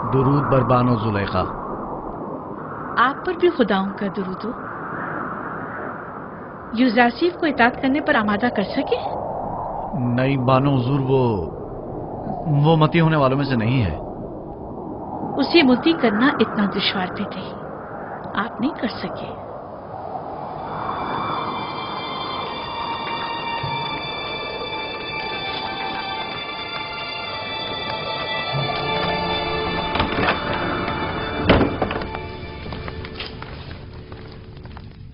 दुरूद बरबानो जुलेखा। आप पर भी खुदाओं का दुरूद हो। यूजारसीफ को इताअत करने पर आमादा कर सके? नहीं बानो हुजूर, वो मती होने वालों में से नहीं है। उसे मुती करना इतना दुश्वार भी नहीं, आप नहीं कर सके।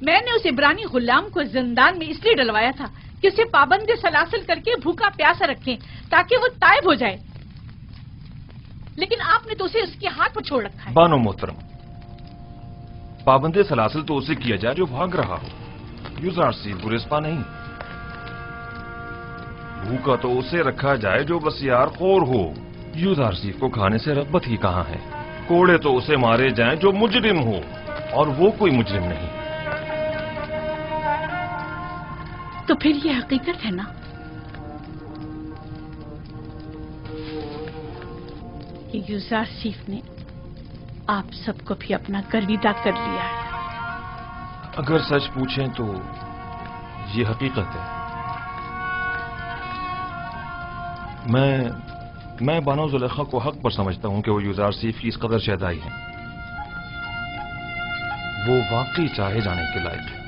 मैंने उस इब्रानी गुलाम को जिंदान में इसलिए डलवाया था कि उसे पाबंदी सलासिल करके भूखा प्यासा रखें ताकि वो ताइब हो जाए, लेकिन आपने तो उसे उसके हाथ पर छोड़ रखा है। बानो मोहतरम, पाबंदी सलासिल तो उसे किया जाए जो भाग रहा हो, यूजारसीफ गुरेस्पा नहीं। भूखा तो उसे रखा जाए जो बसियार खोर हो, यूजारसीफ को खाने से रग़बत ही कहां है। कोड़े तो उसे मारे जाएं जो मुजरिम हो, और वो कोई मुजरिम नहीं। तो फिर ये हकीकत है ना कि यूजारसीफ ने आप सबको भी अपना गर्विदा कर लिया है। अगर सच पूछें तो ये हकीकत है। मैं बानो जुलेखा को हक पर समझता हूं कि वो यूजारसीफ की इस कदर शहदाई है। वो वाकई चाहे जाने के लायक है।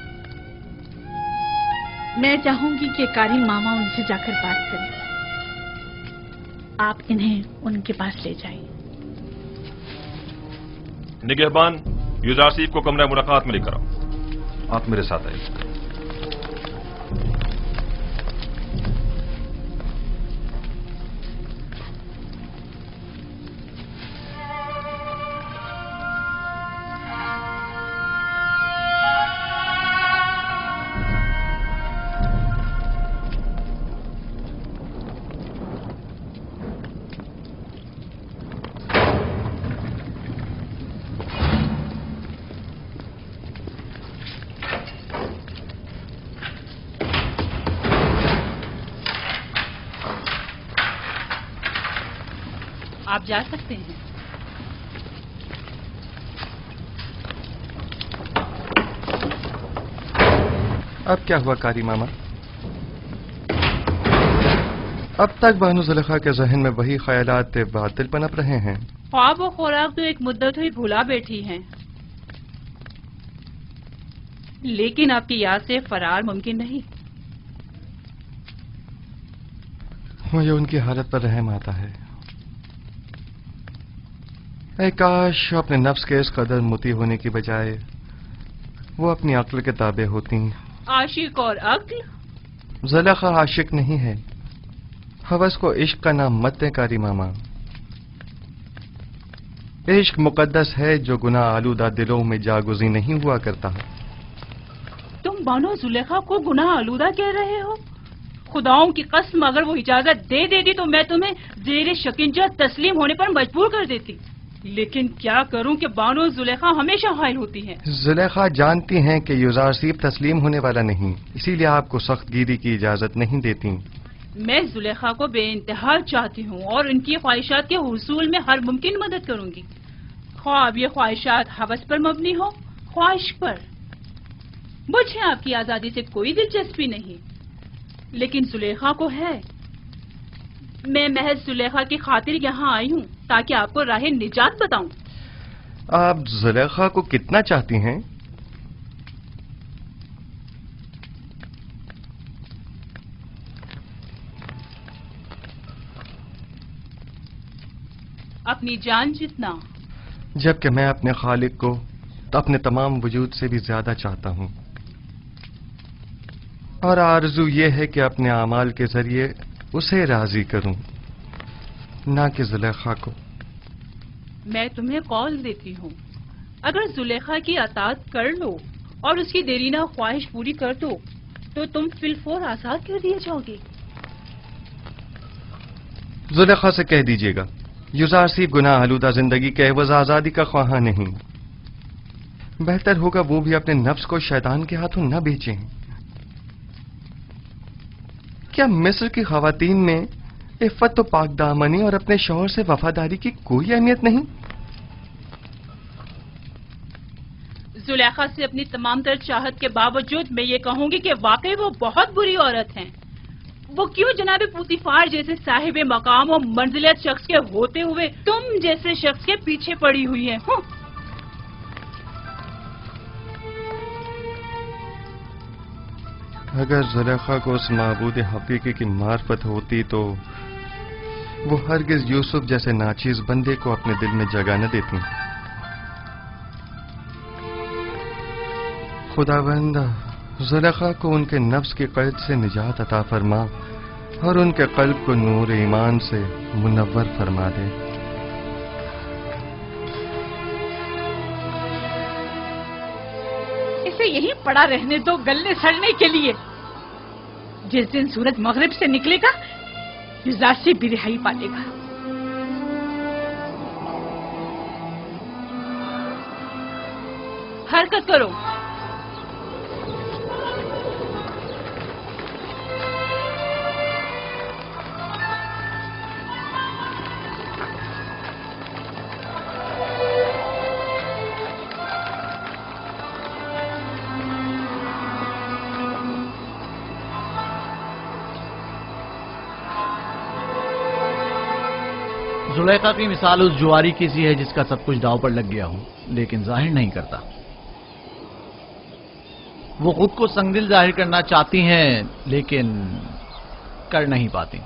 मैं चाहूंगी कि कारी मामा उनसे जाकर बात करें। आप इन्हें उनके पास ले जाएं। निगहबान, यूजारसीफ को कमरा मुलाकात में लेकर आओ। आप मेरे साथ आइए। आप जा सकते हैं। अब क्या हुआ कारी मामा? अब तक बानो जुलेखा के जहन में वही ख्यालात बातिल पनप रहे हैं। ख्वाब और खुराक तो एक मुद्दत हुई भुला बैठी हैं, लेकिन आपकी याद से फरार मुमकिन नहीं। मुझे उनकी हालत पर रहम आता है। ऐ काश अपने नफ्स के इस कदर मुती होने की बजाय वो अपनी अक्ल के ताबे होती। आशिक और अक्ल? जुलेखा आशिक नहीं है। हवस को इश्क का नाम मत दे कारी मामा। इश्क मुकद्दस है जो गुनाह आलूदा दिलों में जागुजी नहीं हुआ करता। तुम बानो जुलेखा को गुनाह आलूदा कह रहे हो? खुदाओं की कसम, अगर वो इजाजत दे देती तो मैं तुम्हें जेर शकिंजा तस्लीम होने पर मजबूर कर देती। लेकिन क्या करूं कि बानो जुलेखा हमेशा हायल होती हैं। जुलेखा जानती हैं कि यूजारसीफ तस्लीम होने वाला नहीं, इसीलिए आपको सख्त गिरी की इजाजत नहीं देती। मैं जुलेखा को बेइंतहा चाहती हूँ और इनकी ख्वाहिशात के हुसूल में हर मुमकिन मदद करूंगी, ख्वाब ये ख्वाहिशात हवस पर मबनी हो, ख्वाहिश पर। मुझे आपकी आजादी से कोई दिलचस्पी नहीं, लेकिन जुलेखा को है। मैं महज जुलेखा की खातिर यहाँ आई हूँ ताकि आपको राह निजात बताऊं। आप जुलेखा को कितना चाहती हैं? अपनी जान जितना। जबकि मैं अपने खालिक को तो अपने तमाम वजूद से भी ज्यादा चाहता हूँ, और आरज़ू ये है कि अपने अमाल के जरिए उसे राजी करूं, ना कि जुलेखा को। मैं तुम्हें कौल देती हूँ, अगर जुलेखा की अताअत कर लो और उसकी देरीना ख्वाहिश पूरी कर दो तो तुम फिलफौर आजाद कर दिए जाओगे। زلیخا سے کہہ دیجیے گا یزار صرف گناہ آلودہ زندگی کے عوض آزادی کا خواہاں نہیں. بہتر ہوگا وہ بھی اپنے نفس کو شیطان کے ہاتھوں نہ بیچیں. کیا مصر کی خواتین میں عفت و پاک دامنی اور اپنے شوہر سے وفاداری کی کوئی اہمیت نہیں؟ زلیخا سے اپنی تمام تر چاہت کے باوجود میں یہ کہوں گی کہ واقعی وہ بہت بری عورت ہیں. وہ کیوں جناب پوتیفار جیسے صاحب مقام و منزلت شخص کے ہوتے ہوئے تم جیسے شخص کے پیچھے پڑی ہوئی ہیں؟ اگر زلیخا کو اس معبود حقیقی کی معرفت ہوتی تو وہ ہرگز یوسف جیسے ناچیز بندے کو اپنے دل میں جگہ نہ دیتی. خداوند زلیخا کو ان کے نفس کی قید سے نجات عطا فرما اور ان کے قلب کو نور ایمان سے منور فرما دے. اسے یہی پڑا رہنے دو گلے سڑنے کے لیے. جس دن سورج مغرب سے نکلے گا یزار سے بھی رہائی پالے گا. حرکت کرو. زلیخا کی مثال اس جواری کی سی ہے جس کا سب کچھ داؤ پر لگ گیا ہو لیکن ظاہر نہیں کرتا. وہ خود کو سنگدل ظاہر کرنا چاہتی ہیں لیکن کر نہیں پاتی.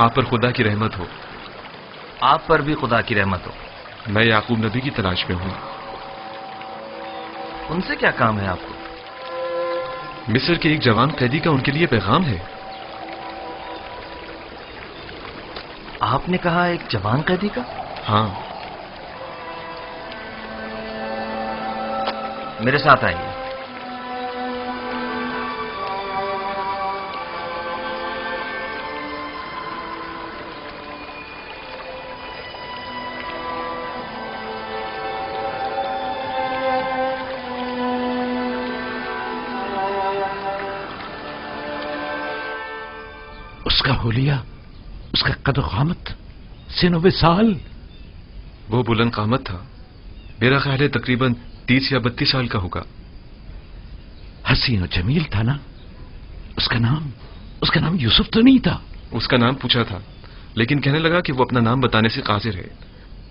آپ پر خدا کی رحمت ہو. آپ پر بھی خدا کی رحمت ہو. میں یعقوب نبی کی تلاش میں ہوں. ان سے کیا کام ہے آپ کو؟ مصر کے ایک جوان قیدی کا ان کے لیے پیغام ہے. آپ نے کہا ایک جوان قیدی کا؟ ہاں. میرے ساتھ آئیے. اس کا حلیہ، اس کا قد و قامت، سن و سال. وہ بلند قامت تھا. میرا خیال ہے تقریباً 30 یا 32 سال کا ہوگا. حسین و جمیل تھا نا؟ اس کا نام یوسف تو نہیں تھا؟ اس کا نام پوچھا تھا لیکن کہنے لگا کہ وہ اپنا نام بتانے سے قاصر ہے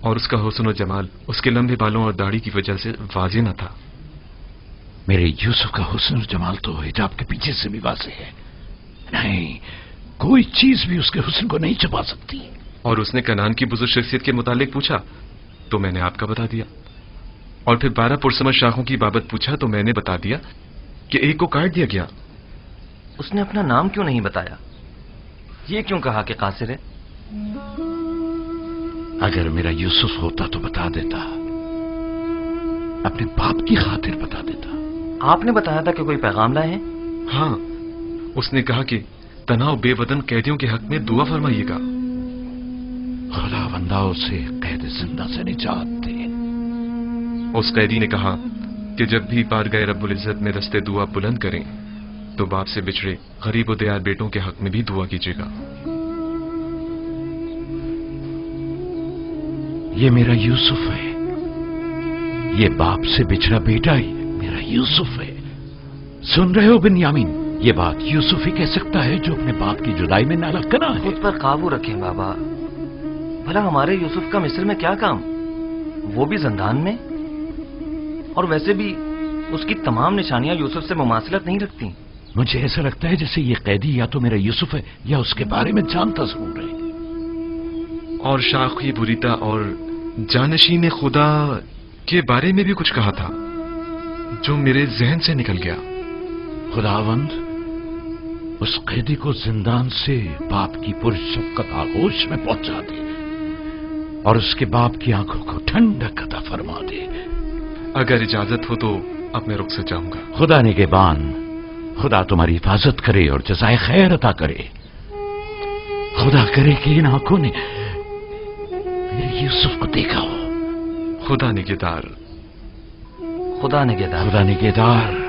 اور اس کا حسن و جمال اس کے لمبے بالوں اور داڑھی کی وجہ سے واضح نہ تھا. میرے یوسف کا حسن و جمال تو حجاب کے پیچھے سے بھی واضح ہے. نہیں، کوئی چیز بھی اس کے حسن کو نہیں چھپا سکتی. اور اس نے کنعان کی بزرگ شخصیت کے متعلق پوچھا تو میں نے آپ کا بتا دیا. اور پھر 12 پرسمر شاخوں کی بابت پوچھا تو میں نے بتا دیا کہ ایک کو کاٹ دیا گیا. اس نے اپنا نام کیوں نہیں بتایا؟ یہ کیوں کہا کہ قاصر ہے؟ اگر میرا یوسف ہوتا تو بتا دیتا، اپنے باپ کی خاطر بتا دیتا. آپ نے بتایا تھا کہ کوئی پیغام لائے ہیں؟ ہاں، اس نے کہا کہ تنہا بے وطن قیدیوں کے حق میں دعا فرمائیے گا. خداوندا اسے قید زندہ سے نجات دے. اس قیدی نے کہا کہ جب بھی بارگاہ رب العزت میں دستے دعا بلند کریں تو باپ سے بچھڑے غریب و دیار بیٹوں کے حق میں بھی دعا کیجیے گا. یہ میرا یوسف ہے. یہ باپ سے بچھڑا بیٹا ہی میرا یوسف ہے. سن رہے ہو بنیامین؟ یہ بات یوسف ہی کہہ سکتا ہے جو اپنے باپ کی جدائی میں نالا کنا ہے. خود پر قابو رکھیں بابا. بھلا ہمارے یوسف کا مصر میں کیا کام؟ وہ بھی زندان میں. اور ویسے بھی اس کی تمام نشانیاں یوسف سے مماثلت نہیں رکھتی. مجھے ایسا لگتا ہے جیسے یہ قیدی یا تو میرا یوسف ہے یا اس کے بارے میں جانتا ضرور ہے. اور شاخی بریتا اور جانشین خدا کے بارے میں بھی کچھ کہا تھا جو میرے ذہن سے نکل گیا. खुदावंद उस कैदी को जिंदान से बाप की पुरशफ़क़त आगोश में पहुंचा दे और उसके बाप की आंखों को ठंडक अता फरमा दे। अगर इजाजत हो तो अब मैं रुक से जाऊंगा। खुदा निगहबान, खुदा तुम्हारी हिफाजत करे और जज़ाए खैर अता करे। खुदा करे कि इन आंखों ने मेरे यूसुफ को देखा हो। खुदा निगहदार। खुदा निगहदार। खुदा निगहदार।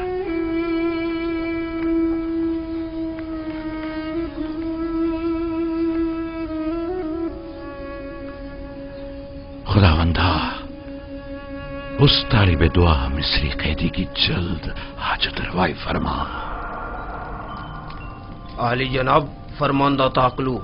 खुदावंदा, उस तालिबे दुआ मिस्री कैदी की जल्द हाजत रवाई फरमा। आली जनाब, फरमानदा ताकलू।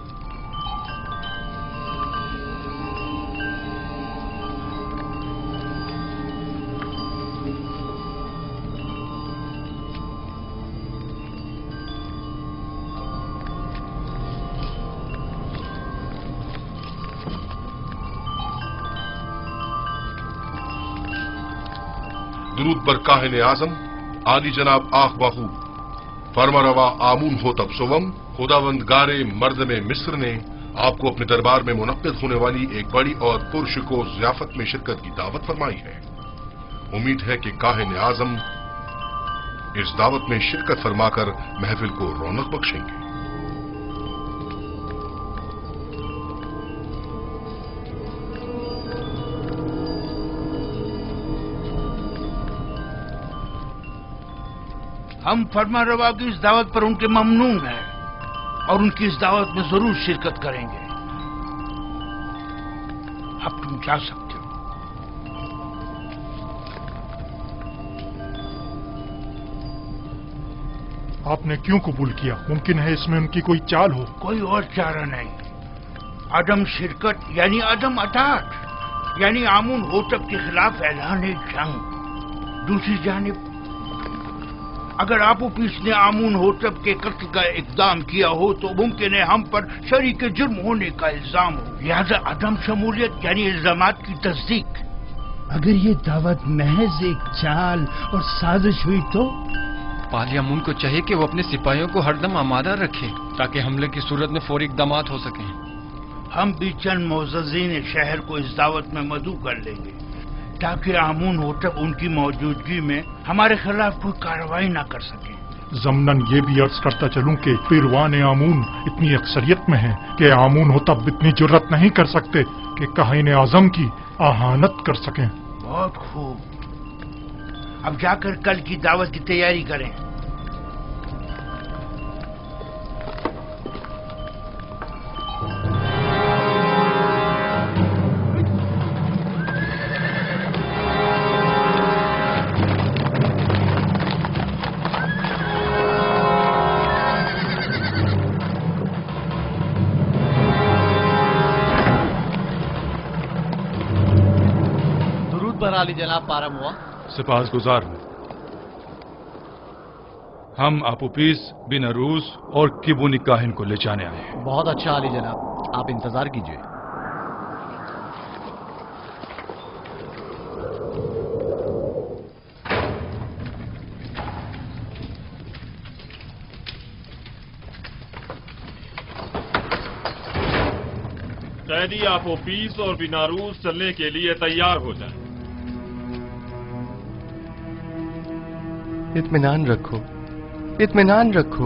दुरूद पर काहिन आजम आली जनाब आख बाहू फरमारवा आमून हो तब सोवम। खुदावंद गारे मर्द में मिस्र ने आपको अपने दरबार में मुनक्किद होने वाली एक बड़ी और पुरशको ज़ियाफत में शिरकत की दावत फरमाई है। उम्मीद है कि काहिन आजम इस दावत में शिरकत फरमाकर महफिल को रौनक बख्शेंगे। हम फरमारवा की इस दावत पर उनके ममनून हैं और उनकी इस दावत में जरूर शिरकत करेंगे। अब तुम जा सकते हो। आपने क्यों कबूल किया? मुमकिन है इसमें उनकी कोई चाल हो। कोई और चारा नहीं। अदम शिरकत यानी अदम अताअत, यानी आमून होतब के खिलाफ ऐलान जंग। दूसरी जानिब अगर आपूपीस ने आमून होतब के कत्ल का इक़दाम किया हो तो मुमकिन है हम पर शरीक जुर्म होने का इल्जाम हो। लिहाजा अदम शमूलियत यानी इल्जामात की तस्दीक। अगर ये दावत महज एक चाल और साजिश हुई तो पालियामून को चाहिए कि वो अपने सिपाहियों को हरदम आमादा रखे ताकि हमले की सूरत में फौरी इक़दामात हो सकें। हम भी चंद मोअज़्ज़ज़ीन शहर को इस दावत में मदऊ कर लेंगे ताकि आमून होतब उनकी मौजूदगी में हमारे खिलाफ कोई कार्रवाई ना कर सके। ज़मनन ये भी अर्ज करता चलूं कि पीरवान आमून इतनी अक्सरियत में है कि आमून होतब इतनी जुर्रत नहीं कर सकते कि काहिन आज़म की आहानत कर सकें। बहुत खूब। अब जाकर कल की दावत की तैयारी करें। अली जनाब पारम हुआ। सिपाहसगुजार हूं। हम आपूपीस बिन अरूस और किबुनी काहिन को ले जाने आए हैं। बहुत अच्छा अली जनाब, आप इंतजार कीजिए। कैदी आपूपीस और बिनारूस चलने के लिए तैयार हो जाए। इत्मीनान रखो, इत्मीनान रखो।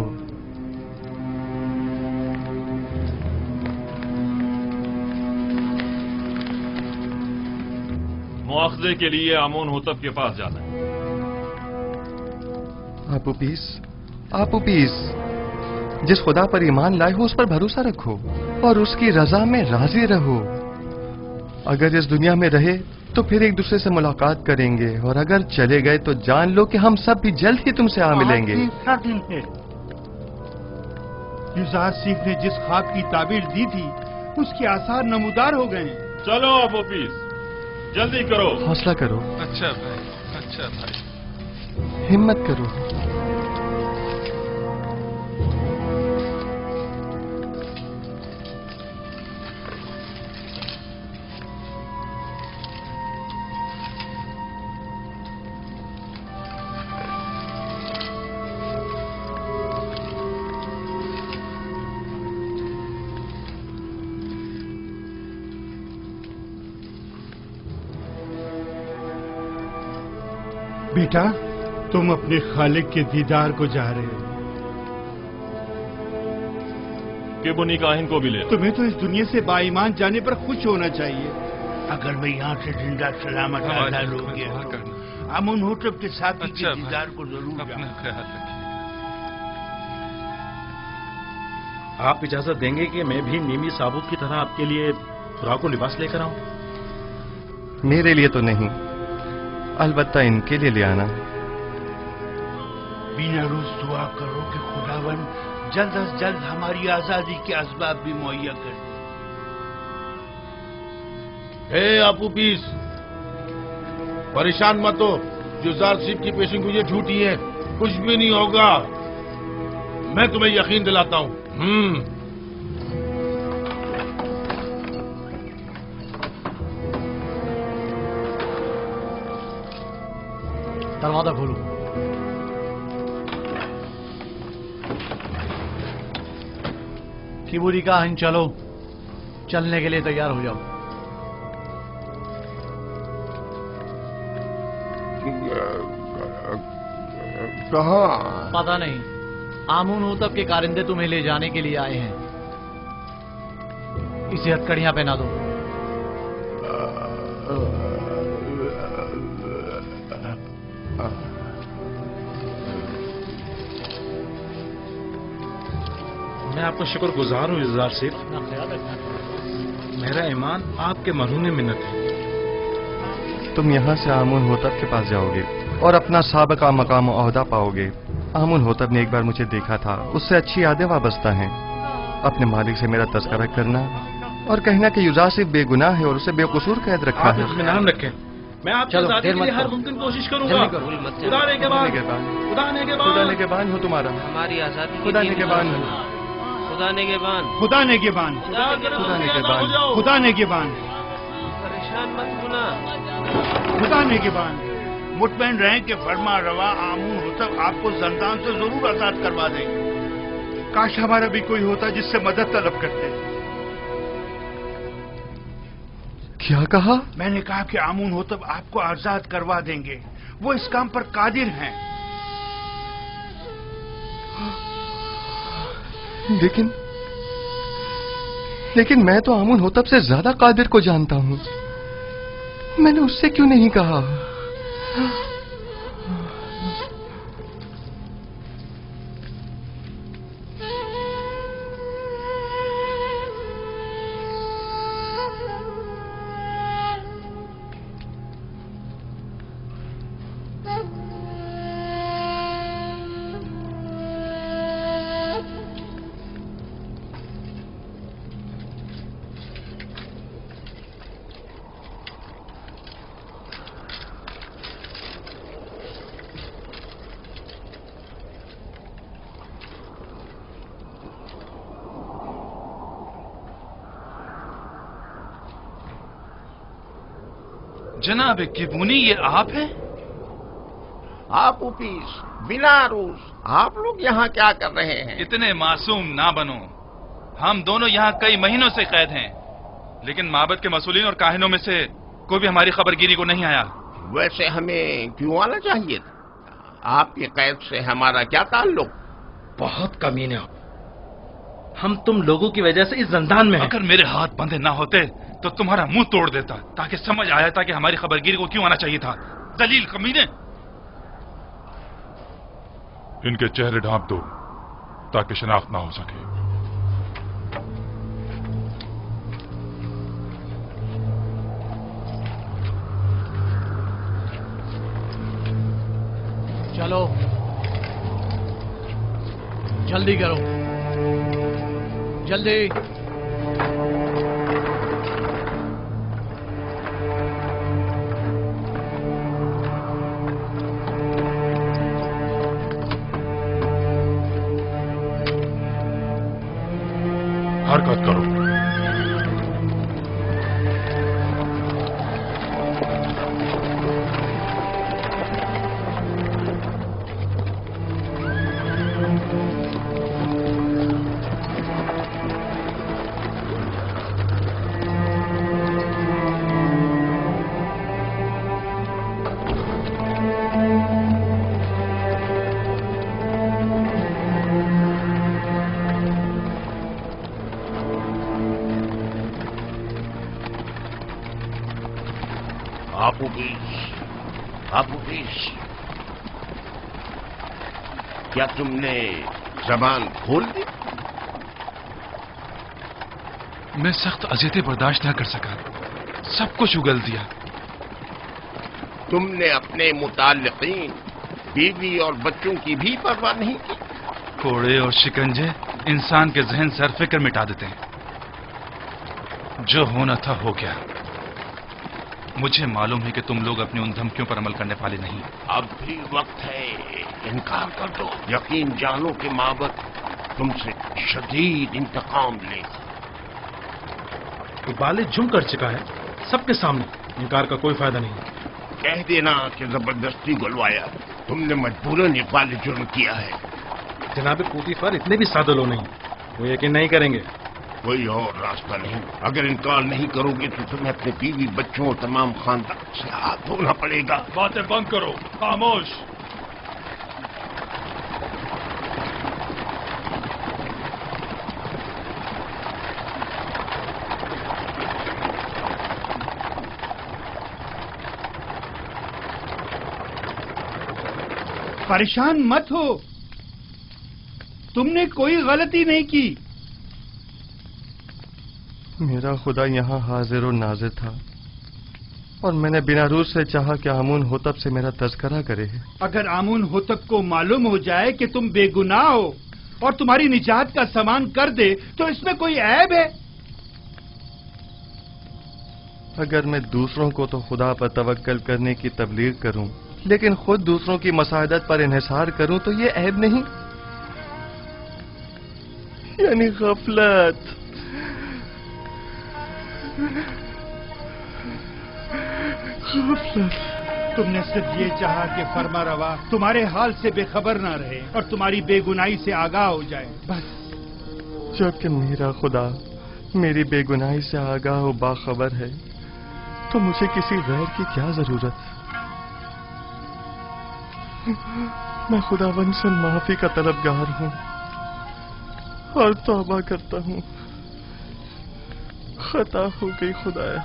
मुआखजे के लिए आमून होतब के पास जाना है। आपूपीस, आपूपीस, जिस खुदा पर ईमान लाए हो उस पर भरोसा रखो और उसकी रजा में राजी रहो। अगर इस दुनिया में रहे तो फिर एक दूसरे से मुलाकात करेंगे और अगर चले गए तो जान लो कि हम सब भी जल्द ही तुमसे आ मिलेंगे। यूसुफ ने जिस ख्वाब की ताबीर दी थी उसके आसार नमूदार हो गए। चलो आपूपीस, जल्दी करो। हौसला करो। अच्छा भाई, अच्छा भाई। हिम्मत करो। बेटा, तुम अपने खालिक के दीदार को जा रहे हो। किबुनी काहिन को भी ले। तुम्हें तो इस दुनिया से बाईमान जाने पर खुश होना चाहिए। अगर मैं यहाँ से जिंदा सलामत आजाद हो गया, अमन होटब के साथी के दीदार को जरूर अपना ख्याल रखें। आप इजाजत देंगे कि मैं भी मीमी साबुत की तरह आपके लिए खुराक और लिबास लेकर आऊं? मेरे लिए तो नहीं, अलबत्ता इनके लिए ले आना। बिना रोज दुआ करो कि खुदावन जल्द अज जल्द हमारी आजादी के असबाब भी मुहैया कर दे। हे आपू पीस, परेशान मत हो। जुजार सिप की पेशिंग मुझे झूठी है, कुछ भी नहीं होगा। मैं तुम्हें यकीन दिलाता हूं। दरवाजा खोलो। किबुनी काहिन, चलो, चलने के लिए तैयार हो जाओ। कहाँ? पता नहीं, आमून होतब के कारिंदे तुम्हें ले जाने के लिए आए हैं। इसे हथकड़ियां पहना दो। मैं आपका शुक्रगुजार हूँ इज़हार सिर्फ। मेरा ईमान आपके मरहून मिन्नत है। तुम यहाँ से आमून होतब के पास जाओगे और अपना साबका मकाम ओहदा पाओगे। आमून होतब ने एक बार मुझे देखा था, उससे अच्छी यादें वाबस्ता हैं। अपने मालिक से मेरा तज़किरा करना और कहना कि युज़ा सिर्फ बेगुनाह है और उसे बेकसूर कैद रखा है। इत्मीनान रखें, मैं आपकी आजादी के लिए हर मुमकिन कोशिश करूंगा। खुदा ने के बाद, खुदा ने के बाद, खुदा ने के बाद हो तुम्हारा। हमारी आजादी खुदा ने के बाद हो। खुदा ने के बान, खुदा ने के बान, खुदा ने के बान, खुदा ने के बान, परेशान मत होना। खुदा ने के बान। मुतमईन रहें कि फरमा रवा आमून होतब आपको जंदान से जरूर आजाद करवा देंगे। काश हमारा भी कोई होता जिससे मदद तलब करते। क्या कहा? मैंने कहा कि आमून होतब आपको आजाद करवा देंगे, वो इस काम पर कादिर हैं। लेकिन मैं तो आमून होतब से ज्यादा कादिर को जानता हूं। मैंने उससे क्यों नहीं कहा? जनाब किबुनी, ये आप हैं? आप उपीस, बिना रूस, आप लोग यहाँ क्या कर रहे हैं? इतने मासूम ना बनो। हम दोनों यहाँ कई महीनों से कैद हैं, लेकिन माबद के मसूलीन और काहिनों में से कोई भी हमारी खबरगिरी को नहीं आया। वैसे हमें क्यों आना चाहिए था? आपकी कैद से हमारा क्या ताल्लुक? बहुत कमीने हो। हम तुम लोगों की वजह से इस जंदान में हैं। अगर मेरे हाथ बंधे ना होते तो तुम्हारा मुंह तोड़ देता, ताकि समझ आया था कि हमारी खबरगिरी को क्यों आना चाहिए था। जलील कमीने। इनके चेहरे ढांप दो ताकि शनाख्त ना हो सके। चलो, जल्दी करो, जल्दी। हरकत करो। हाफिज, क्या तुमने जबान खोल दी? मैं सख्त अजियतें बर्दाश्त न कर सका, सब कुछ उगल दिया। तुमने अपने मुताल्लिकीन, बीवी और बच्चों की भी परवाह नहीं की? कोड़े और शिकंजे इंसान के जहन से हर फिक्र मिटा देते हैं। जो होना था हो गया। मुझे मालूम है कि तुम लोग अपनी उन धमकियों पर अमल करने वाले नहीं। अब भी वक्त है, इनकार कर दो। यकीन जानो कि माबद तुमसे शदीद इंतकाम लेगा। बाले जुम कर चुका है सबके सामने, इनकार का कोई फायदा नहीं। कह देना कि जबरदस्ती गुलवाया, तुमने मजबूरन इकबाल जुर्म किया है। जनाब पोतीफर इतने भी सादे लोग नहीं, वो यकीन नहीं करेंगे। कोई और रास्ता नहीं। अगर इनकार नहीं करोगे तो तुम्हें अपने बीवी बच्चों और तमाम खानदान से हाथ धोना पड़ेगा। बातें बंद करो, खामोश। परेशान मत हो, तुमने कोई गलती नहीं की। मेरा खुदा यहाँ हाजिर और नाजिर था और मैंने बिना रूस से चाहा कि आमून होतब से मेरा तज़किरा करे। अगर आमून होतब को मालूम हो जाए कि तुम बेगुनाह हो और तुम्हारी निजात का सामान कर दे तो इसमें कोई ऐब है? अगर मैं दूसरों को तो खुदा पर तवक्कल करने की तबलीग करूं, लेकिन खुद दूसरों की मसादत पर इन्हिसार करूं तो ये ऐब नहीं, यानी गफलत। तुमने सिर्फ ये चाहा कि फरमा रवा तुम्हारे हाल से बेखबर ना रहे और तुम्हारी बेगुनाही से आगाह हो जाए, बस। जबकि मेरा खुदा मेरी बेगुनाही से आगाह और बाखबर है तो मुझे किसी गैर की क्या जरूरत। मैं खुदावंद से माफी का तलबगार हूं और तौबा करता हूं। खता हो गई खुदाया।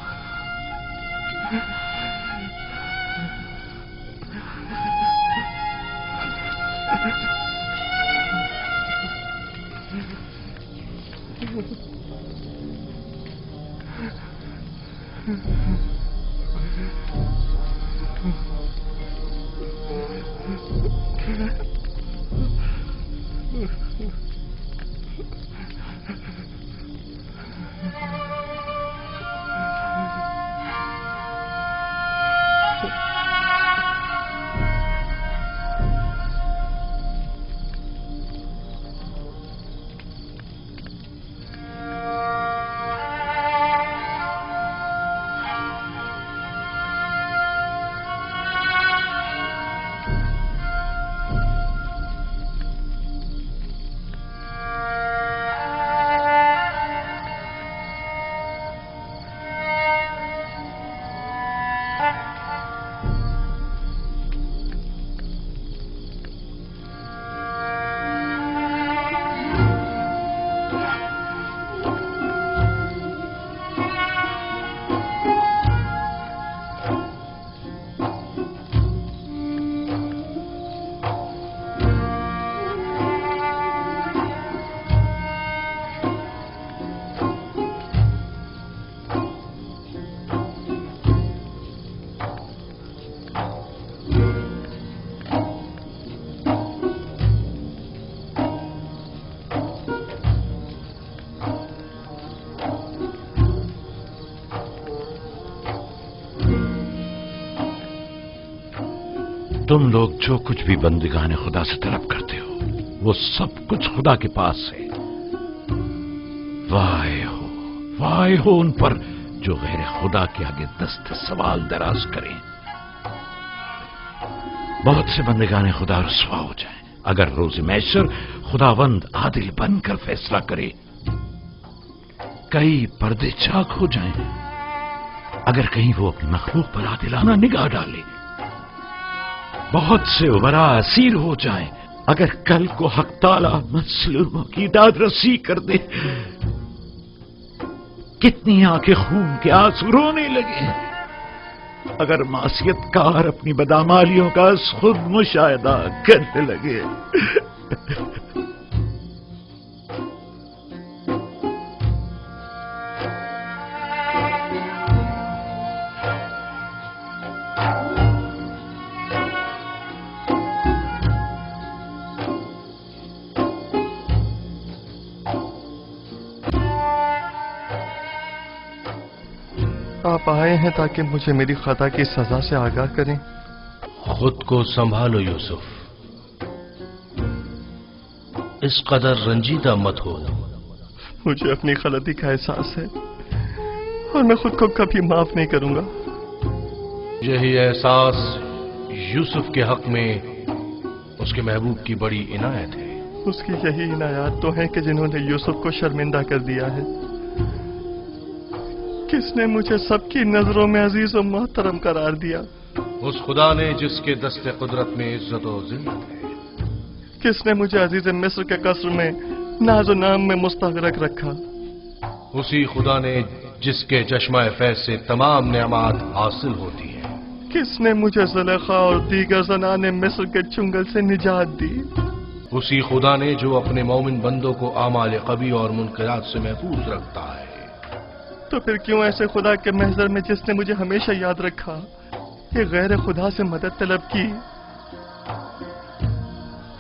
तुम लोग जो कुछ भी बंदिगाने खुदा से तलब करते हो वो सब कुछ खुदा के पास है। वाह हो उन पर जो गैर खुदा के आगे दस्त सवाल दराज करें। बहुत से बंदिगाने खुदा रुसवा हो जाएं अगर रोज मैशर खुदावंद आदिल बनकर फैसला करे। कई पर्दे चाक हो जाएं अगर कहीं वो अपनी मखलूक पर आदिलाना निगाह डाले। बहुत से उमरा असीर हो जाएं अगर कल को हक ताला मजलूमों की दाद रसी कर दे। कितनी आंखें खून के आंसू रोने लगे اگر معصیت کار اپنی بدعمالیوں کا خود مشاہدہ کرنے لگے۔ آپ آئے ہیں تاکہ مجھے میری خطا کی سزا سے آگاہ کریں۔ خود کو سنبھالو یوسف، اس قدر رنجیدہ مت ہو۔ مجھے اپنی غلطی کا احساس ہے اور میں خود کو کبھی معاف نہیں کروں گا۔ یہی احساس یوسف کے حق میں اس کے محبوب کی بڑی عنایت ہے۔ اس کی یہی عنایات تو ہیں کہ جنہوں نے یوسف کو شرمندہ کر دیا ہے۔ کس نے مجھے سب کی نظروں میں عزیز و محترم قرار دیا؟ اس خدا نے جس کے دست قدرت میں عزت و ذلت ہے۔ کس نے مجھے عزیز مصر کے قصر میں ناز و نام میں مستغرق رکھا؟ اسی خدا نے جس کے چشمہ فیض سے تمام نعمات حاصل ہوتی ہیں۔ کس نے مجھے زلیخا اور دیگر زنان مصر کے چنگل سے نجات دی؟ اسی خدا نے جو اپنے مومن بندوں کو اعمال قبیح اور منکرات سے محفوظ رکھتا ہے۔ تو پھر کیوں ایسے خدا کے محضر میں جس نے مجھے ہمیشہ یاد رکھا کہ غیر خدا سے مدد طلب کی؟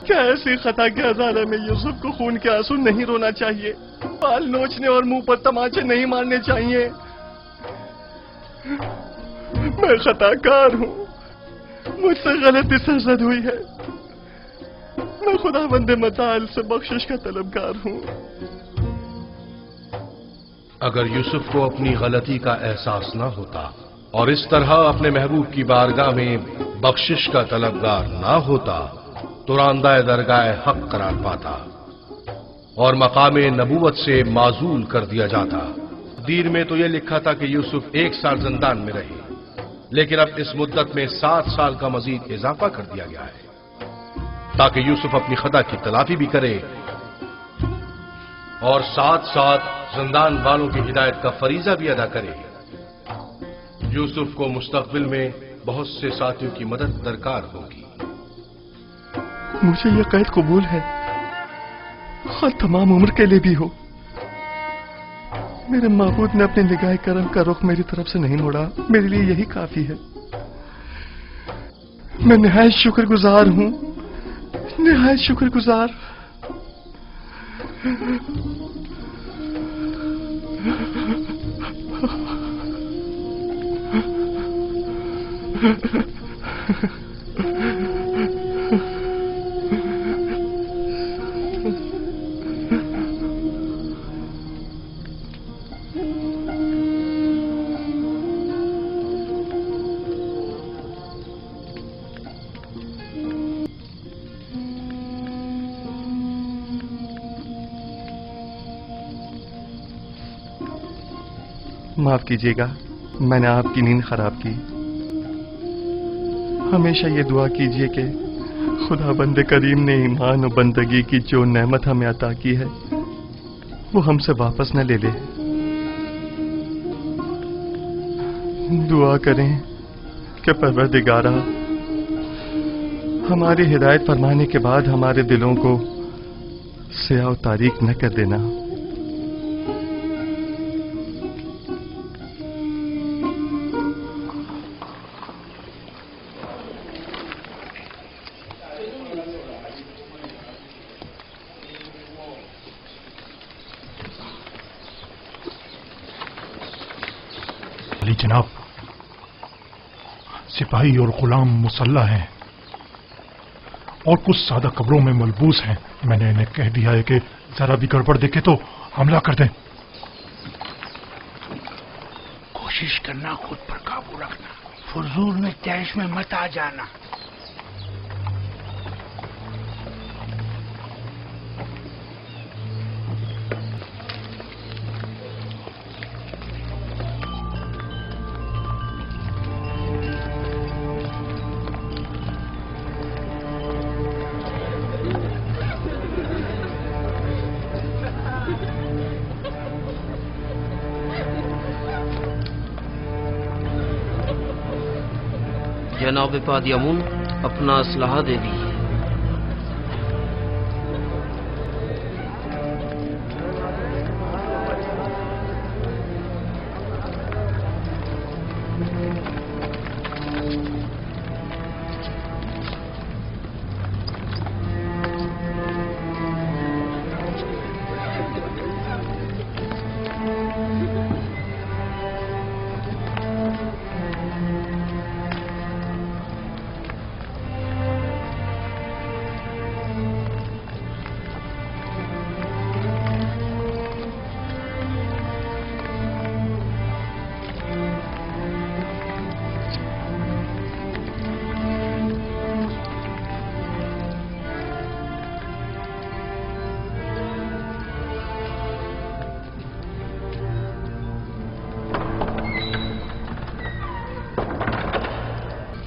کیا ایسی خطا کے ازالے میں یوسف کو خون کے آنسو نہیں رونا چاہیے؟ بال نوچنے اور منہ پر تماچے نہیں مارنے چاہیے؟ میں خطا کار ہوں، مجھ سے غلطی سرزد ہوئی ہے۔ میں خدا بند متعال سے بخشش کا طلبگار ہوں۔ اگر یوسف کو اپنی غلطی کا احساس نہ ہوتا اور اس طرح اپنے محبوب کی بارگاہ میں بخشش کا طلبگار نہ ہوتا تو راندہ درگاہ حق قرار پاتا اور مقام نبوت سے معزول کر دیا جاتا۔ دیر میں تو یہ لکھا تھا کہ یوسف 1 سال زندان میں رہے، لیکن اب اس مدت میں 7 سال کا مزید اضافہ کر دیا گیا ہے تاکہ یوسف اپنی خطا کی تلافی بھی کرے اور ساتھ ساتھ زندان والوں کی ہدایت کا فریضہ بھی ادا کرے۔ یوسف کو مستقبل میں بہت سے ساتھیوں کی مدد درکار ہوگی۔ مجھے یہ قید قبول ہے، خود تمام عمر کے لیے بھی ہو۔ میرے معبود نے اپنے نگاہ کرم کا رخ میری طرف سے نہیں موڑا، میرے لیے یہی کافی ہے۔ میں نہایت شکر گزار ہوں، نہایت شکر گزار۔ معاف کیجیے گا، میں نے آپ کی نیند خراب کی۔ ہمیشہ یہ دعا کیجیے کہ خدا بند کریم نے ایمان و بندگی کی جو نعمت ہمیں عطا کی ہے وہ ہم سے واپس نہ لے لے۔ دعا کریں کہ پروردگارا ہماری ہدایت فرمانے کے بعد ہمارے دلوں کو سیاہ و تاریک نہ کر دینا۔ علی جناب، سپاہی اور غلام مسلح ہیں اور کچھ سادہ قبروں میں ملبوس ہیں۔ میں نے انہیں کہہ دیا ہے کہ ذرا بھی گڑبڑ دیکھے تو حملہ کر دیں۔ کوشش کرنا خود پر قابو رکھنا، فضول میں تیش میں مت آ جانا۔ जनाब पादियामून अपना असलहा दे दीजिए।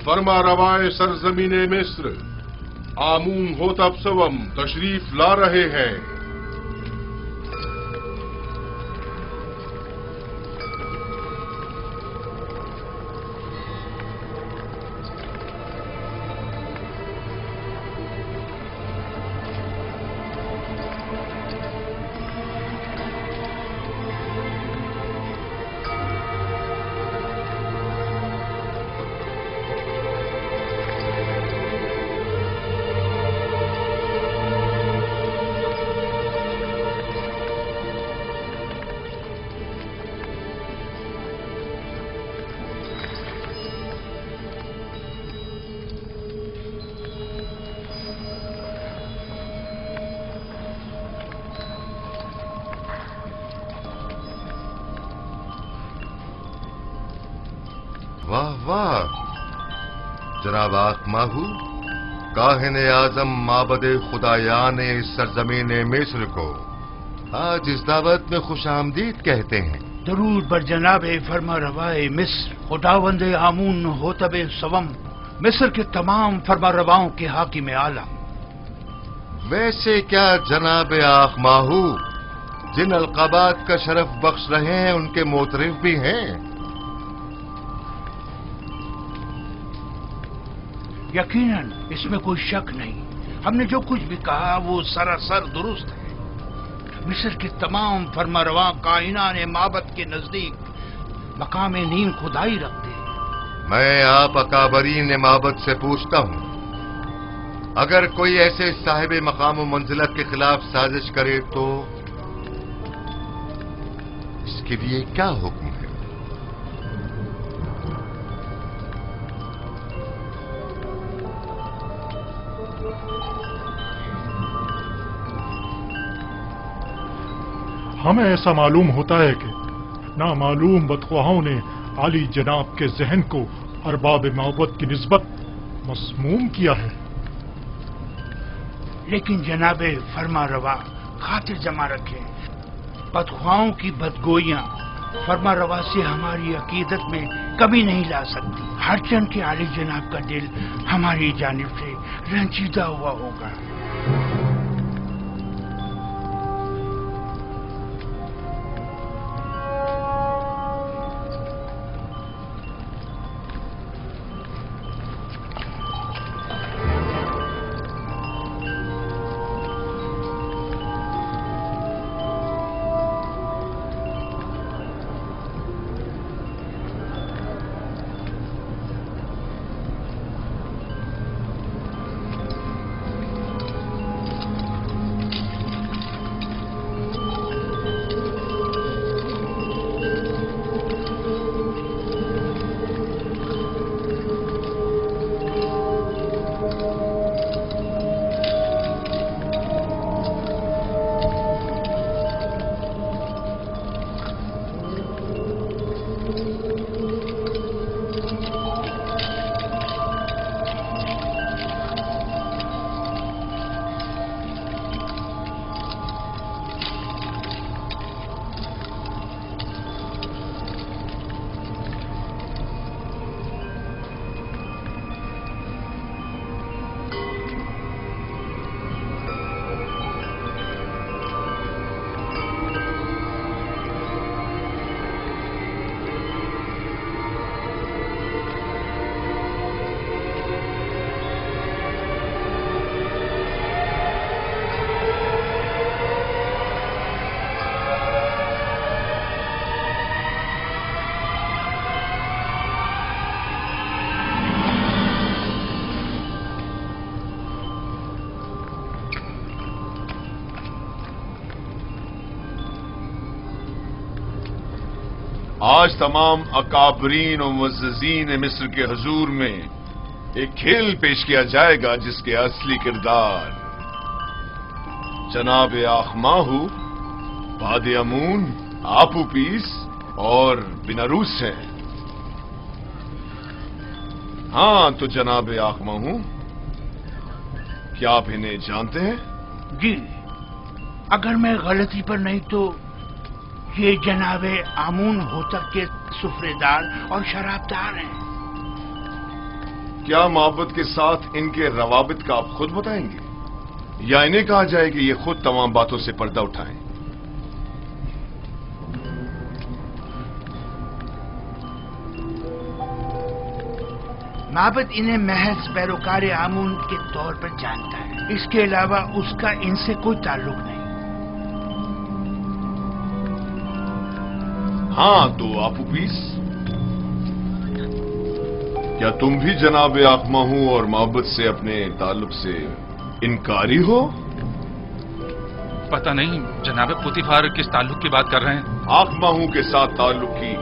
फरमा रवाए सरजमीने मिस्र आमून होतब सवम तशरीफ ला रहे हैं। वाह वाह जनाब आखमाहू, काहिन आजम माबद खुदायान सरजमीन मिस्र को आज इस दावत में खुश आमदीद कहते हैं। दरूद बर जनाब फरमा रवाए मिस्र खुदावंद आमून होतब सवम मिस्र के तमाम फरमा रवाओं के हाकिम आला। वैसे क्या जनाब आखमाहू जिन अलकाबात का शरफ बख्श रहे हैं उनके मोतरिफ भी हैं? यकीनन इसमें कोई शक नहीं। हमने जो कुछ भी कहा वो सरासर दुरुस्त है। मिस्र के तमाम फरमारवा कायनात माबद के नजदीक मकाम नीम खुदाई रखते हैं। मैं आप अकाबरीन माबद से पूछता हूं, अगर कोई ऐसे साहिब मकाम व मंजिलत के खिलाफ साजिश करे तो इसके लिए क्या हुक्म है? हमें ऐसा मालूम होता है कि नामालूम बदख्वाहों ने आली जनाब के जहन को अरबाब माबद की निस्बत मसमूम किया है। लेकिन जनाब फरमा रवा खातिर जमा रखे, बदख्वाहों की बदगोइयां फरमा रवा से हमारी अकीदत में कमी नहीं ला सकती। हर चंद के आली जनाब का दिल हमारी जानिब से रंजीदा हुआ होगा। آج تمام اکابرین و معززین مصر کے حضور میں ایک کھیل پیش کیا جائے گا جس کے اصلی کردار جناب آخماہو، باد امون، آپوپیس اور بیناروس ہیں۔ ہاں تو جناب آخماہو، کیا آپ انہیں جانتے ہیں؟ جی، اگر میں غلطی پر نہیں تو یہ جناب آمون ہوتب کے سفرے دار اور شرابدار ہیں۔ کیا محبت کے ساتھ ان کے روابط کا آپ خود بتائیں گے یا انہیں کہا جائے کہ یہ خود تمام باتوں سے پردہ اٹھائیں؟ معبد انہیں محض پیروکار آمون کے طور پر جانتا ہے، اس کے علاوہ اس کا ان سے کوئی تعلق نہیں۔ ہاں تو آپوپیس، کیا تم بھی جناب آخماہو اور محبت سے اپنے تعلق سے انکاری ہو؟ پتہ نہیں جناب پوتیفار کس تعلق کی بات کر رہے ہیں؟ آخماہو کے ساتھ تعلق کی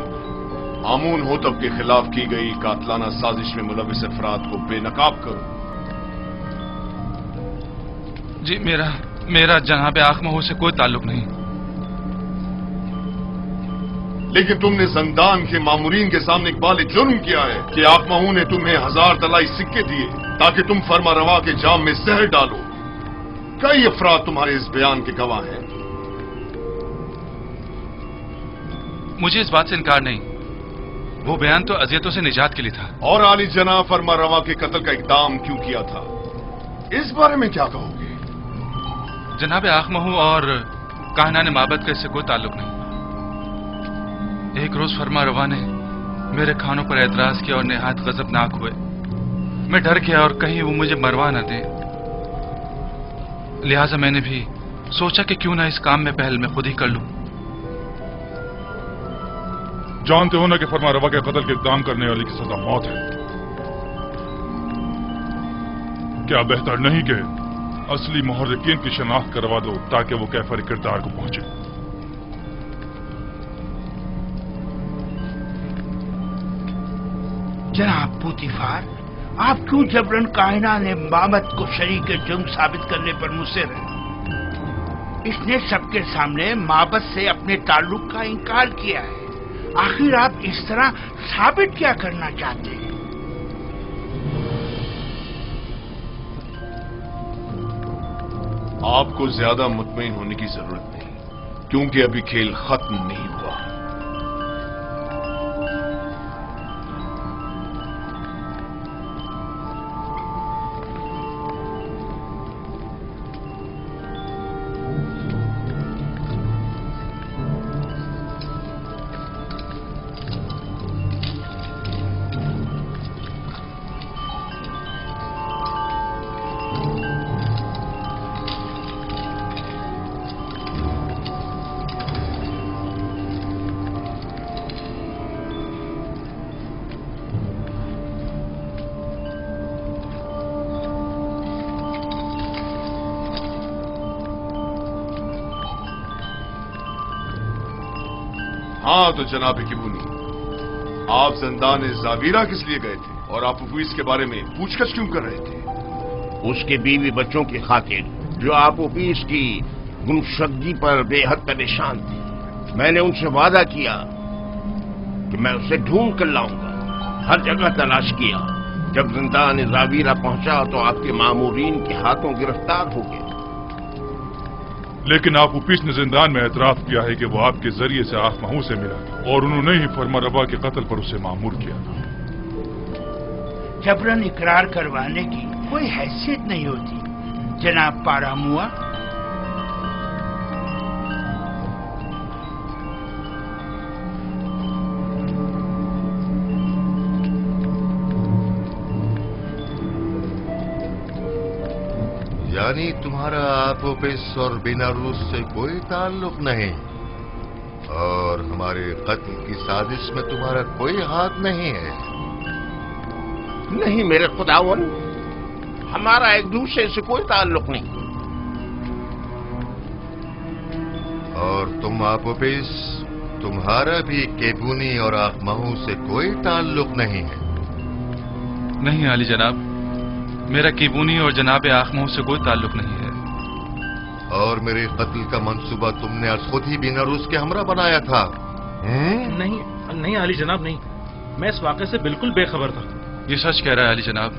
آمون ہوتب کے خلاف کی گئی قاتلانہ سازش میں ملوث افراد کو بے نقاب کرو۔ جی میرا جناب آخماہو سے کوئی تعلق نہیں۔ لیکن تم نے زندان کے مامورین کے سامنے اقبال جرم کیا ہے کہ آخماہو نے تمہیں 1000 طلائی سکے دیے تاکہ تم فرما روا کے جام میں زہر ڈالو۔ کئی افراد تمہارے اس بیان کے گواہ ہیں۔ مجھے اس بات سے انکار نہیں، وہ بیان تو اذیتوں سے نجات کے لیے تھا۔ اور عالی جناب فرما روا کے قتل کا اقدام کیوں کیا تھا، اس بارے میں کیا کہو گے؟ جناب آخماہو اور کاہنان معبد کا اس سے کوئی تعلق نہیں۔ ایک روز فرما روا نے میرے کھانوں پر اعتراض کیا اور نہایت غضبناک ہوئے۔ میں ڈر گیا اور کہیں وہ مجھے مروا نہ دیں، لہذا میں نے بھی سوچا کہ کیوں نہ اس کام میں پہل میں خود ہی کر لوں۔ جانتے ہو نا کہ فرما روا کے قتل کے اقدام کرنے والے کی سزا موت ہے۔ کیا بہتر نہیں کہ اصلی محرکین کی شناخت کروا دو تاکہ وہ کیفر کردار کو پہنچے؟ جناب پوتیفار، آپ کیوں جبرن کائنان معبد کو شریک جرم ثابت کرنے پر مصر ہیں؟ اس نے سب کے سامنے معبد سے اپنے تعلق کا انکار کیا ہے، آخر آپ اس طرح ثابت کیا کرنا چاہتے ہیں؟ آپ کو زیادہ مطمئن ہونے کی ضرورت نہیں، کیونکہ ابھی کھیل ختم نہیں ہوا۔ ہاں تو جناب کبونی، آپ زندان زاویرہ کس لیے گئے تھے اور آپ آپوپیس کے بارے میں پوچھ گچھ کیوں کر رہے تھے؟ اس کے بیوی بچوں کی خاطر جو آپوپیس کی گمشدگی پر بے حد پریشان تھی۔ میں نے ان سے وعدہ کیا کہ میں اسے ڈھونڈ کر لاؤں گا، ہر جگہ تلاش کیا۔ جب زندان زاویرہ پہنچا تو آپ کے مامورین کے ہاتھوں گرفتار ہو گئے۔ لیکن آپوپیس نے زندان میں اعتراف کیا ہے کہ وہ آپ کے ذریعے سے آخماہو سے ملا اور انہوں نے ہی فرما روا کے قتل پر اسے مامور کیا تھا۔ جبرن اقرار کروانے کی کوئی حیثیت نہیں ہوتی جناب پاراموا۔ یعنی تمہارا آپوپیس اور بیناروس سے کوئی تعلق نہیں اور ہمارے قتل کی سازش میں تمہارا کوئی ہاتھ نہیں ہے؟ نہیں میرے خداون، ہمارا ایک دوسرے سے کوئی تعلق نہیں۔ اور تم آپوپیس، तुम्हारा भी केबूनी और आखमहू से कोई ताल्लुक नहीं है। नहीं आली जनाब, मेरा केबूनी और जनाब आखमहू से कोई ताल्लुक नहीं है। और मेरे कत्ल का मंसूबा तुमने आज खुद ही बीनारूस के हमरा बनाया था? नहीं नहीं आली जनाब, नहीं, मैं इस वाक़े से बिल्कुल बेखबर था। ये सच कह रहा है अली जनाब,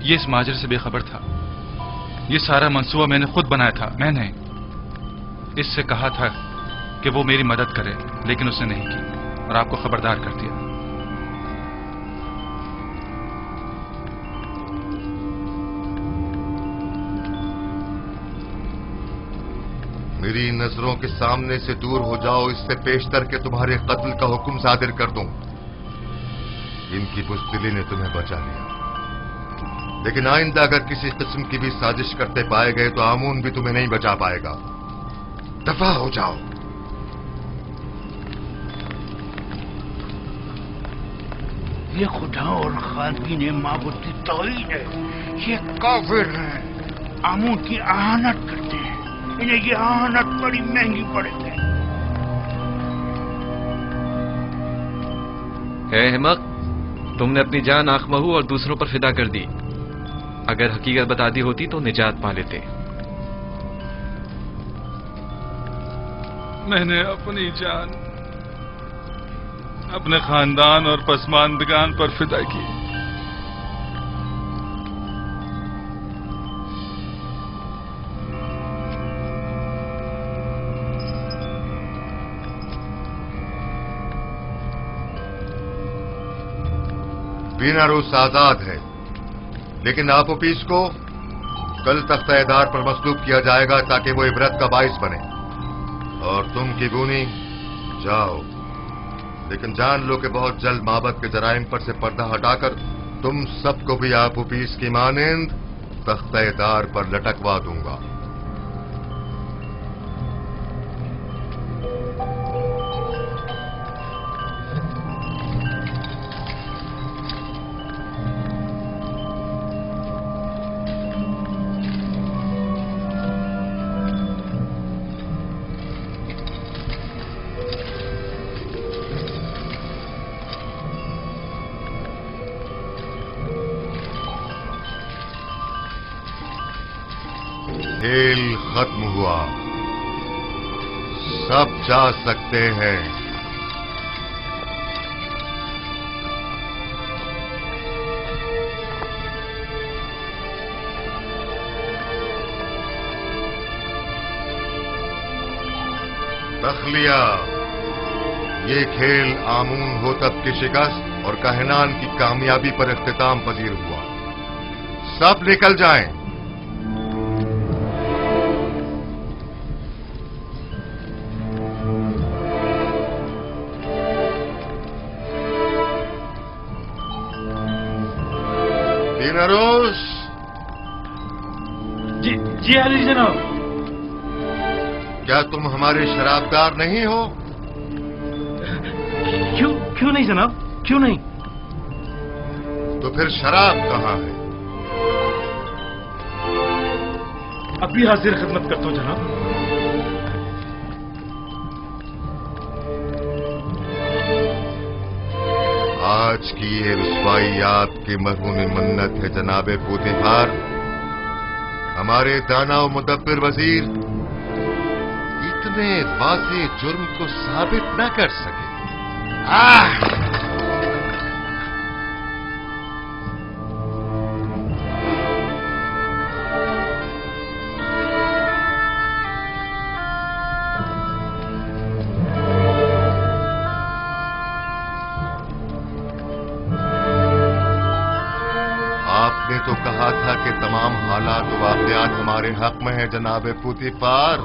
ये इस माजरे से बेखबर था। ये सारा मंसूबा मैंने खुद बनाया था। मैंने इससे कहा था कि वो मेरी मदद करे, लेकिन उसने नहीं की और आपको खबरदार कर दिया। मेरी नजरों के सामने से दूर हो जाओ, इससे पेशतर के तुम्हारे कत्ल का हुक्म सादिर कर दूं। इनकी बुज़दिली ने तुम्हें बचा लिया, लेकिन आइंदा अगर किसी किस्म की भी साजिश करते पाए गए तो आमून भी तुम्हें नहीं बचा पाएगा। दफा हो जाओ। ये खुदा और खादीन माबूद की तौहीन है। ये काफिर हैं, आमून की आहानत करते हैं। इन्हें ये आहानत बड़ी महंगी पड़ेगी। है अहमक, तुमने अपनी जान आखमहू और दूसरों पर फिदा कर दी। अगर हकीकत बता दी होती तो निजात पा लेते। मैंने अपनी जान अपने खानदान और पसमानदगान पर फिदा की। बीनारूस आजाद है, लेकिन आपोपीस को कल तख्ता-ए-दार पर मसलूब किया जाएगा ताकि वो इबरत का बाइस बने। और तुम केबूनी जाओ, लेकिन जान लो कि बहुत जल्द माबद के जराइम पर से पर्दा हटाकर तुम सबको भी आपोपीस की मानिंद तख्ता-ए-दार पर लटकवा दूंगा। खेल खत्म हुआ, सब जा सकते हैं। तखलिया, ये खेल आमून होतब की शिकस्त और कहनान की कामयाबी पर इख्तिताम पजीर हुआ। सब निकल जाएं। बीनारूस। जी अली जनाब। क्या तुम हमारे शराबदार नहीं हो? क्यों नहीं जनाब, क्यों नहीं? तो फिर शराब कहाँ है? अभी हाजिर खिदमत करता हूं जनाब। आज की ये रुसवाई आपकी मरहूमी मन्नत है जनाबे पूतीफार। हमारे दाना और मुदब्बिर वजीर इतने वाज़े जुर्म को साबित न कर सके। तो कहा था कि तमाम हालात वाक़यात हमारे हक में है जनाबे पूतीफार।